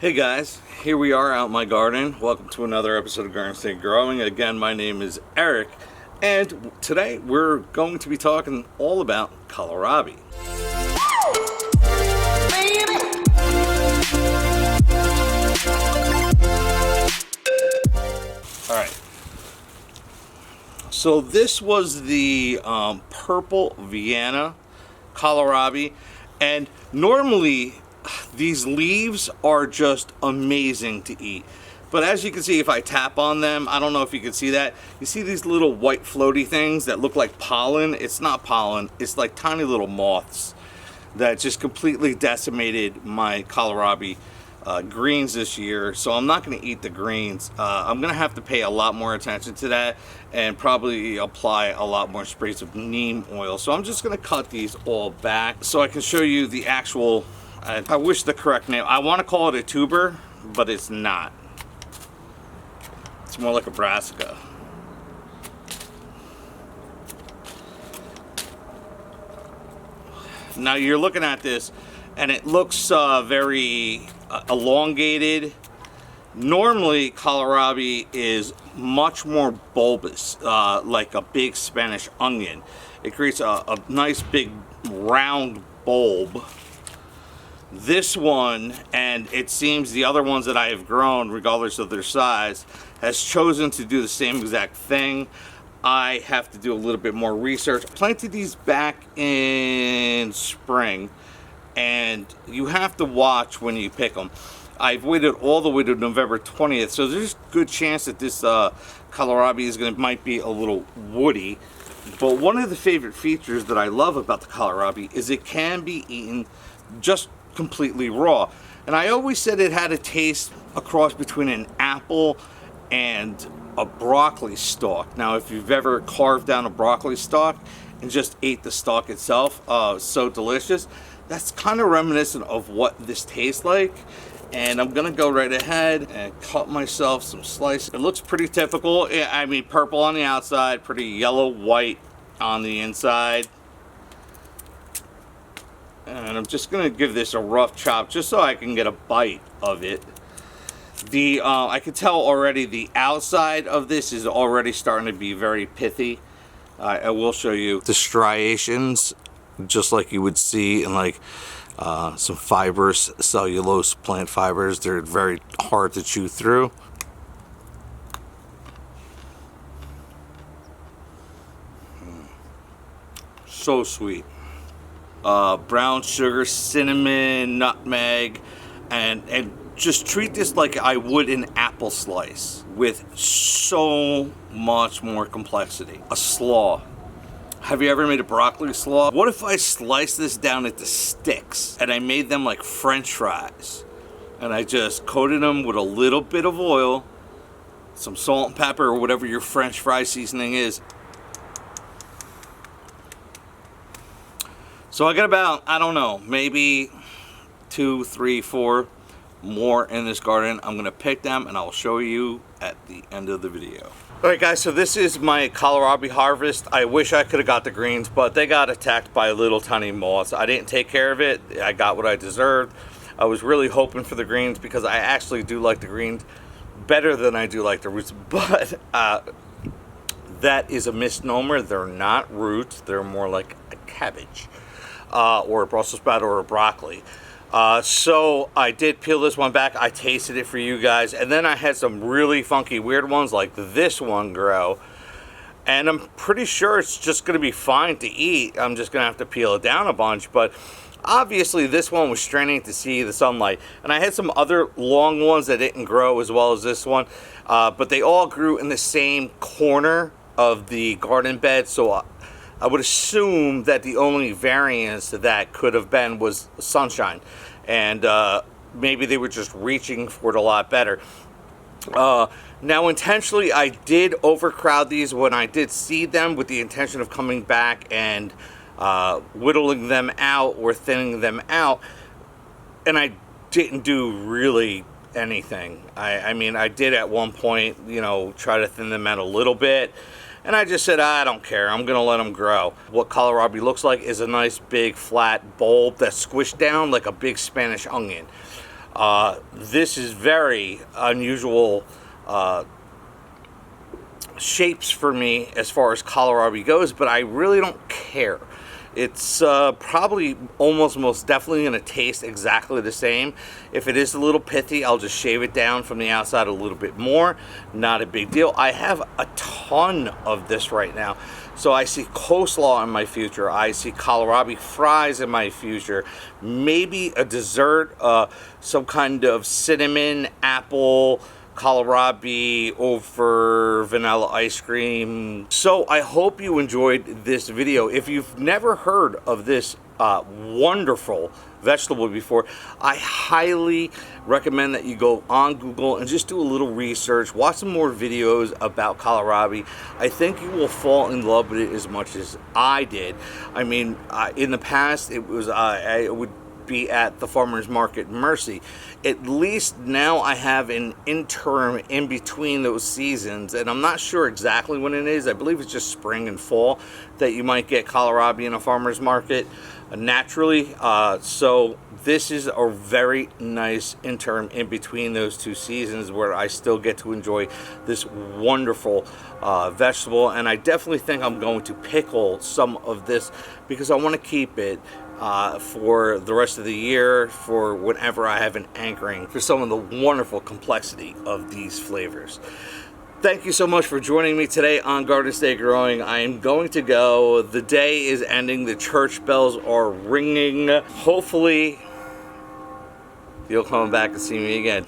Hey guys, here we are out in my garden. Welcome to another episode of Gardenstategrowing. Again, my name is Eric, and today we're going to be talking all about kohlrabi. Alright, so this was the purple Vienna kohlrabi, and normally these leaves are just amazing to eat. But as you can see, if I tap on them, I don't know if you can see that. You see these little white floaty things that look like pollen? It's not pollen, it's like tiny little moths that just completely decimated my kohlrabi greens this year. So I'm not going to eat the greens. I'm going to have to pay a lot more attention to that and probably apply a lot more sprays of neem oil. So I'm just going to cut these all back so I can show you the actual, I wish the correct name. I want to call it a tuber, but it's not. It's more like a brassica. Now you're looking at this and it looks very elongated. Normally kohlrabi is much more bulbous, like a big Spanish onion. It creates a nice big round bulb. This one, and it seems the other ones that I have grown, regardless of their size, has chosen to do the same exact thing. I have to do a little bit more research. I planted these back in spring, and you have to watch when you pick them. I've waited all the way to November 20th, so there's a good chance that this kohlrabi might be a little woody. But one of the favorite features that I love about the kohlrabi is it can be eaten just completely raw. And I always said it had a taste, a cross between an apple and a broccoli stalk. Now if you've ever carved down a broccoli stalk and just ate the stalk itself, so delicious. That's kind of reminiscent of what this tastes like. And I'm gonna go right ahead and cut myself some slices. It looks pretty typical. I mean, purple on the outside, pretty yellow white on the inside. And I'm just gonna give this a rough chop just so I can get a bite of it. I can tell already the outside of this is already starting to be very pithy. I will show you the striations, just like you would see in like some fibers, cellulose plant fibers. They're very hard to chew through. So sweet. Brown sugar, cinnamon, nutmeg, and just treat this like I would an apple slice with so much more complexity. A slaw. Have you ever made a broccoli slaw? What if I sliced this down into sticks and I made them like French fries? And I just coated them with a little bit of oil, some salt and pepper, or whatever your French fry seasoning is. So I got about, I don't know, maybe 2, 3, 4 more in this garden. I'm gonna pick them and I'll show you at the end of the video. Alright guys, so this is my kohlrabi harvest. I wish I could have got the greens, but they got attacked by little tiny moths. I didn't take care of it. I got what I deserved. I was really hoping for the greens because I actually do like the greens better than I do like the roots, but that is a misnomer. They're not roots, they're more like a cabbage. Or a Brussels sprout or a broccoli. So I did peel this one back. I tasted it for you guys, and then I had some really funky weird ones like this one grow, and I'm pretty sure it's just gonna be fine to eat. I'm just gonna have to peel it down a bunch, but obviously this one was straining to see the sunlight. And I had some other long ones that didn't grow as well as this one, but they all grew in the same corner of the garden bed, so I would assume that the only variance to that could have been was sunshine, and maybe they were just reaching for it a lot better. Now intentionally I did overcrowd these when I did seed them with the intention of coming back and whittling them out or thinning them out, and I didn't do really anything. I mean, I did at one point, you know, try to thin them out a little bit, and I just said, I don't care, I'm gonna let them grow. What kohlrabi looks like is a nice big flat bulb that's squished down like a big Spanish onion. This is very unusual shapes for me as far as kohlrabi goes, but I really don't care. It's probably almost most definitely going to taste exactly the same. If it is a little pithy, I'll just shave it down from the outside a little bit more. Not a big deal. I have a ton of this right now. So I see coleslaw in my future. I see kohlrabi fries in my future. Maybe a dessert, some kind of cinnamon, apple, kohlrabi over vanilla ice cream. So I hope you enjoyed this video. If you've never heard of this wonderful vegetable before, I highly recommend that you go on Google and just do a little research, watch some more videos about kohlrabi. I think you will fall in love with it as much as I did. I mean, in the past it was I would be at the farmers market Mercy. At least now I have an interim in between those seasons, and I'm not sure exactly when it is. I believe it's just spring and fall that you might get kohlrabi in a farmers market naturally. So this is a very nice interim in between those two seasons where I still get to enjoy this wonderful vegetable. And I definitely think I'm going to pickle some of this because I want to keep it for the rest of the year, for whenever I have an anchoring for some of the wonderful complexity of these flavors. Thank you so much for joining me today on Garden State Growing. I am going to go. The day is ending. The church bells are ringing. Hopefully, you'll come back and see me again.